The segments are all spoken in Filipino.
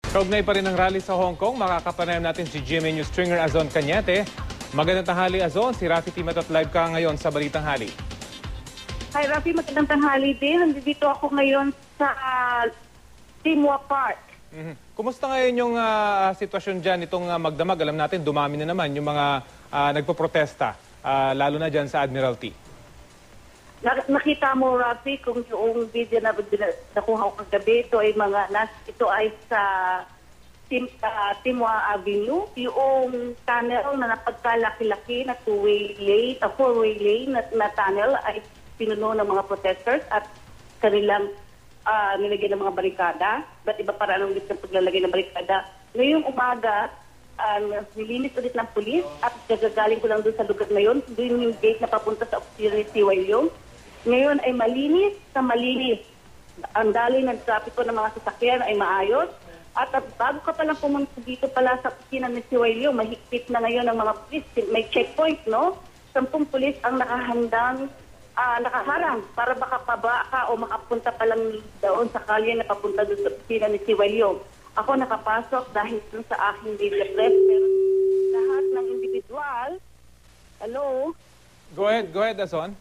Kaugnay pa rin ang rally sa Hong Kong, makakapanayam natin si GMA News stringer Azon Cañete. Magandang tanghali, Azon. Si Rafi Timatot live ka ngayon sa Balitang Hali. Hi Rafi, magandang tanghali din. Nandito ako ngayon sa Timwa Park. Kumusta ngayon yung sitwasyon dyan itong magdamag? Alam natin, dumami na naman yung mga nagpoprotesta, lalo na dyan sa Admiralty. Nakita mo, Rafi, kung yung video na nakuha ko kagabi, ito ay sa Timwa Avenue, yung tunnel na napagkalaki-laki na four-way lane na tunnel ay pinuno ng mga protesters at kanilang nilagyan ng mga barikada. Ba't iba para anong ng paglalagay ng barikada? Ngayong umaga, nilinis ulit ng pulis at gagagaling ko lang doon sa lugar na yun. Doon yung gate na papunta sa opisina ni Siwaylong. Ngayon ay malinis sa malinis. Ang daloy ng trapiko ng mga sasakyan ay maayos. At bago ka palang pumunta dito pala sa opisina ni Siwaylong, mahigpit na ngayon ng mga pulis. May checkpoint, no? 10 pulis ang nakahandang nakaharang para baka paba ka o makapunta pa lang doon sa kalye na papunta doon sa opisina ni Siwaylong. Ako nakapasok dahil doon sa aking media press, pero lahat ng individual, hello? Go ahead, Azon.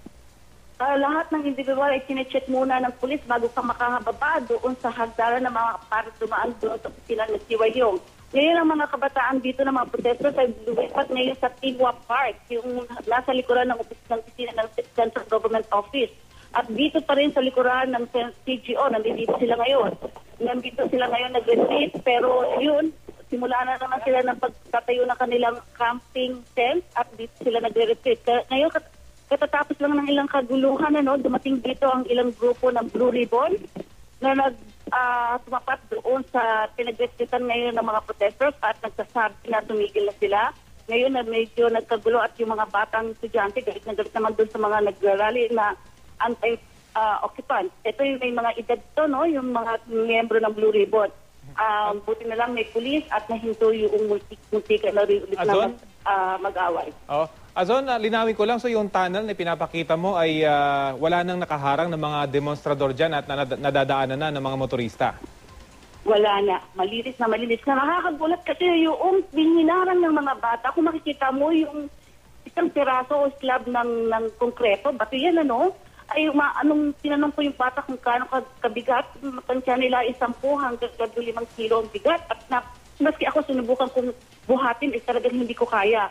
Lahat ng individual ay sinecheck muna ng pulis bago ka makakababa doon sa hagdanan ng mga para dumaan doon sa opisina ni Siwaylong. Ngayon ang mga kabataan dito ng mga protesters ay lumipat ngayon sa Timwa Park, yung nasa likuran ng opisina ng Central Government Office. At dito pa rin sa likuran ng CGO, nandito sila ngayon. Nandito sila ngayon nag-retreat, pero yun, simula na naman sila ng pagtatayo ng kanilang camping tent at dito sila nag-retreat. Ngayon, katatapos lang ng ilang kaguluhan, dumating dito ang ilang grupo ng Blue Ribbon na tumapat doon sa pinag-retreatan ngayon ng mga protesters at nagsasabi na tumigil na sila. Ngayon na medyo nagkagulo at yung mga batang estudyante, galit na galit naman doon sa mga nag-rally na anti-occupant. Ito yung may mga edad to, no? Yung mga miyembro ng Blue Ribbon. Buti na lang may pulis at nahinto yung multika na rin ulit na mag-away. Azon, linawin ko lang, so yung tunnel na pinapakita mo ay wala nang nakaharang ng mga demonstrador dyan at nadadaanan na ng mga motorista? Wala na. Malinis na malinis na. Nakakagulat kasi yung binhinarang ng mga bata, kung makikita mo yung isang piraso o slab ng konkreto, bato yan, ay anong tinanong ko yung bata kung kaano kabigat, matansya nila 10 hanggang 5 kilo ang bigat at maski ako sinubukan kong buhatin, talagang hindi ko kaya.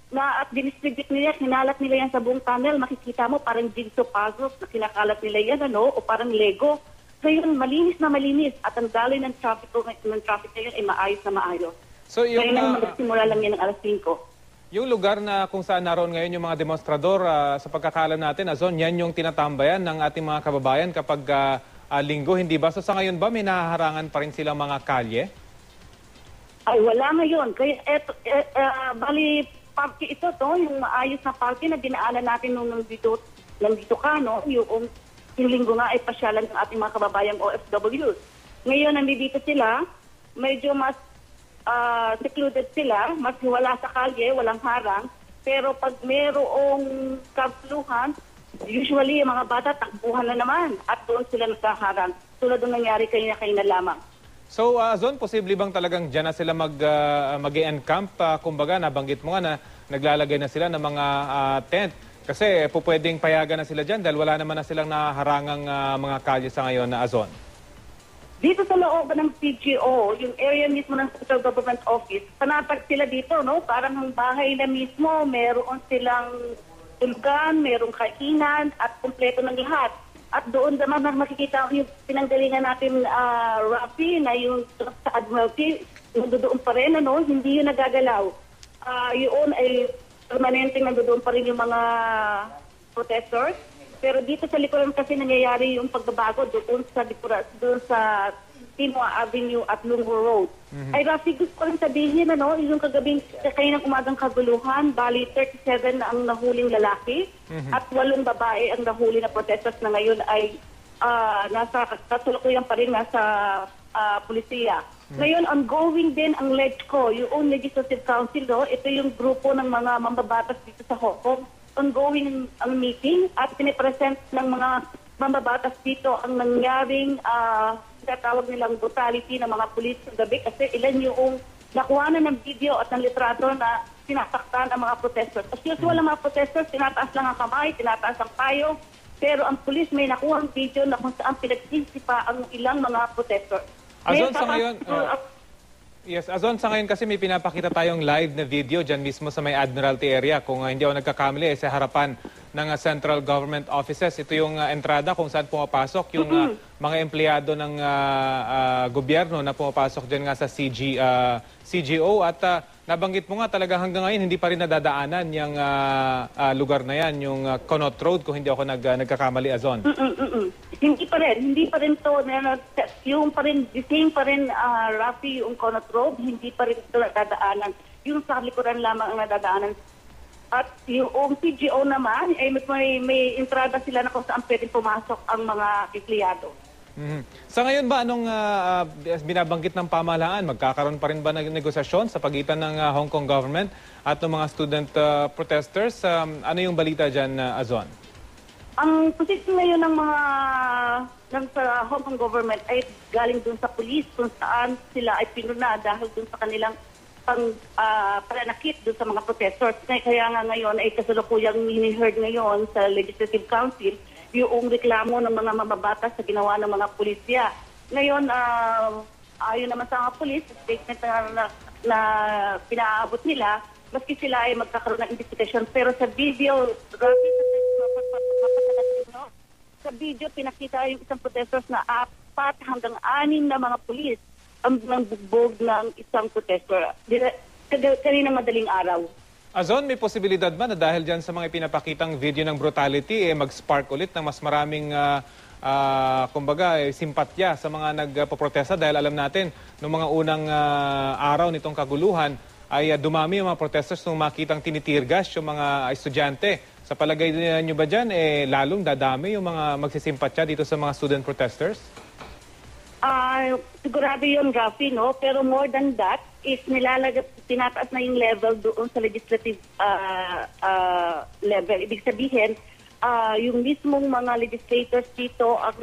At dinistribute nila, kinalat nila yan sa buong tunnel, makikita mo parang jigsaw puzzles na kinakalat nila yan, o parang Lego. So yun, malinis na malinis at ang daloy ng traffic ngayon ay maayos na maayos. So yung, kaya magsimula lang yan ng alas 5. Yung lugar na kung saan naroon ngayon yung mga demonstrador, sa pagkakalam natin, Azon, yan yung tinatambayan ng ating mga kababayan kapag linggo, hindi ba? So sa ngayon ba may nahaharangan pa rin silang mga kalye? Ay, wala ngayon. Kaya bali, parke ito yung maayos na parke na dinaanan natin nung nandito ka, yung linggo nga ay pasyalan ng ating mga kababayang OFWs. Ngayon, nandito sila, medyo mas secluded sila, mas wala sa kalye, walang harang, pero pag mayroong kabluhan, usually yung mga bata takbuhan na naman at doon sila nagkaharang. Tulad ng nangyari kayo na lamang. So, Azon, posible bang talagang dyan na sila mag-encamp? Kumbaga, nabanggit mo nga na naglalagay na sila ng mga tent. Kasi pwedeng payagan na sila dyan dahil wala naman na silang naharangang mga kalye sa ngayon na Azon. Dito sa loob ng CGO, yung area mismo ng Central Government Office, panatag sila dito, Parang ang bahay na mismo, meron silang tulgan, merong kainan at kumpleto ng lahat. At doon naman makikita yung pinanggalingan natin, Rafi, na yung sa Admiralty, nandoon pa rin, hindi yun nagagalaw. Yun ay permanenteng nandoon pa rin yung mga protesters. Pero dito sa likuran kasi nangyayari yung pagbabago doon sa Timwa Avenue at Lungo Road. Ay, Rafi, gusto ko rin sabihin, yung kagabing kaninang umagang kaguluhan, bali 37 na ang nahuling lalaki at 8 babae ang nahuli na protesters na ngayon ay nasa katulukuyan pa rin nasa pulisiya. Ngayon, ongoing din ang LegCo, yung Legislative Council, ito yung grupo ng mga mambabatas dito sa Hong Kong. Ongoing ang meeting at pinipresent ng mga mambabatas dito ang nangyaring tinatawag nilang brutality ng mga pulis sa gabi kasi ilan yung nakuha na ng video at ng litrato na sinasaktan ang mga protesters. As usual, ang mga protesters, tinataas lang ang kamay, tinataas ang payo, pero ang pulis may nakuha ang video na kung saan pinagsisipa ang ilang mga protesters. Azon, sa ngayon, yes, Azon, sa ngayon kasi may pinapakita tayong live na video dyan mismo sa may Admiralty area. Kung hindi ako nagkakamali, sa harapan ng central government offices. Ito yung entrada kung saan pumapasok yung mga empleyado ng gobyerno na pumapasok dyan nga sa CGO. At nabanggit mo nga talaga hanggang ngayon hindi pa rin nadadaanan yung lugar na yan, yung Conot Road, kung hindi ako nagkakamali, Azon. Hindi pa rin to, yung pa rin, the same pa rin, Rafi, yung Conot Road, hindi pa rin ito nadadaanan. Yung sa likuran lamang ang nadadaanan. At yung CGO naman, may entrada sila na kung saan pwedeng pumasok ang mga empleyado. Sa ngayon ba, anong binabanggit ng pamahalaan? Magkakaroon pa rin ba ng negosasyon sa pagitan ng Hong Kong government at ng mga student protesters? Ano yung balita dyan, Azon? Ang posisyon ngayon ng sa Hong Kong government ay galing dun sa police kung saan sila ay pinuna dahil dun sa kanilang pananakit dun sa mga protesters. Kaya nga ngayon ay kasalukuyang mini-heard ngayon sa Legislative Council yung reklamo ng mga mababatas sa ginawa ng mga pulisya. Ngayon, ayon naman sa mga pulis, statement na pinaabot nila, maski sila ay magkakaroon ng investigation. Pero sa video, sa video, pinakita yung isang protesters na 4 hanggang 6 na mga pulis ang bugbog ng isang protester. Kanina madaling araw. Azon, may posibilidad ba na dahil dyan sa mga pinapakitang video ng brutality, mag-spark ulit ng mas maraming simpatya sa mga nagpoprotesta? Dahil alam natin, noong mga unang araw nitong kaguluhan, ay dumami yung mga protesters nung makitang tinitirgas yung mga estudyante. Sa palagay niyo ba dyan, lalong dadami yung mga magsisimpatya dito sa mga student protesters? Sigurado yun, Rafi, no? Pero more than that, is tinataas na yung level doon sa legislative level. Ibig sabihin, yung mismong mga legislators dito ang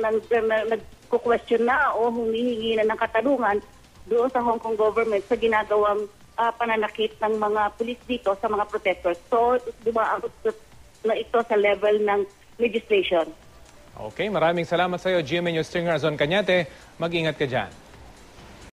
nagko-question na o humihingi na ng katanungan doon sa Hong Kong government sa ginagawang pananakit ng mga pulis dito sa mga protesters. So, dumaabot na ito sa level ng legislation. Okay, maraming salamat sa iyo, GMA News Stringer Azon Cañate. Mag-ingat ka dyan.